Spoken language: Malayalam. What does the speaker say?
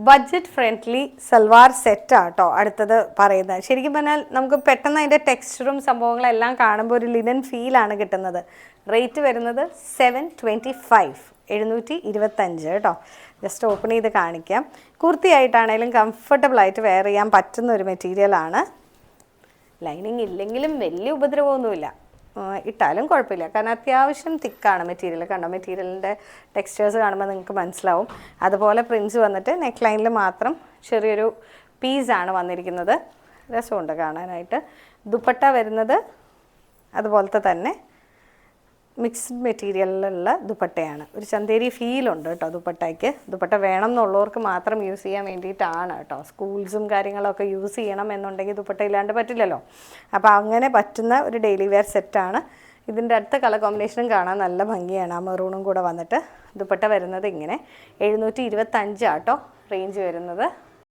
ബഡ്ജറ്റ് ഫ്രണ്ട്ലി സൽവാർ സെറ്റാട്ടോ അടുത്തത് പറയുന്നത്. ശരിക്കും പറഞ്ഞാൽ നമുക്ക് പെട്ടെന്ന് അതിൻ്റെ ടെക്സ്ചറും സംഭവങ്ങളെല്ലാം കാണുമ്പോൾ ഒരു ലിനൻ ഫീലാണ് കിട്ടുന്നത്. റേറ്റ് വരുന്നത് 725, 725 കേട്ടോ. ജസ്റ്റ് ഓപ്പൺ ചെയ്ത് കാണിക്കാം. കുർത്തിയായിട്ടാണെങ്കിലും കംഫർട്ടബിളായിട്ട് വെയർ ചെയ്യാൻ പറ്റുന്ന ഒരു മെറ്റീരിയലാണ്. ലൈനിങ് ഇല്ലെങ്കിലും വലിയ ഉപദ്രവമൊന്നുമില്ല, ഇട്ടാലും കുഴപ്പമില്ല. കാരണം അത്യാവശ്യം തിക്കാണ് മെറ്റീരിയൽ. കണ്ടോ, മെറ്റീരിയലിൻ്റെ ടെക്സ്ചേഴ്സ് കാണുമ്പോൾ നിങ്ങൾക്ക് മനസ്സിലാവും. അതുപോലെ പ്രിൻസ് വന്നിട്ട് നെക്ക് ലൈനിൽ മാത്രം ചെറിയൊരു പീസാണ് വന്നിരിക്കുന്നത്. രസമുണ്ട് കാണാനായിട്ട്. ദുപ്പട്ട വരുന്നത് അതുപോലത്തെ തന്നെ മിക്സ്ഡ് മെറ്റീരിയലിലുള്ള ദുപ്പട്ടയാണ്. ഒരു ചന്തേരി ഫീലുണ്ട് കേട്ടോ ദുപ്പട്ടയ്ക്ക്. ദുപ്പട്ട വേണം എന്നുള്ളവർക്ക് മാത്രം യൂസ് ചെയ്യാൻ വേണ്ടിയിട്ടാണ് കേട്ടോ. സ്കൂൾസും കാര്യങ്ങളൊക്കെ യൂസ് ചെയ്യണം എന്നുണ്ടെങ്കിൽ ദുപ്പട്ട ഇല്ലാണ്ട് പറ്റില്ലല്ലോ. അപ്പോൾ അങ്ങനെ പറ്റുന്ന ഒരു ഡെയിലി വെയർ സെറ്റാണ്. ഇതിൻ്റെ അടുത്ത കളർ കോമ്പിനേഷനും കാണാൻ നല്ല ഭംഗിയാണ്. ആ മെറൂണും കൂടെ വന്നിട്ട് ദുപ്പട്ട വരുന്നത് ഇങ്ങനെ 725 ആട്ടോ റേഞ്ച് വരുന്നത്.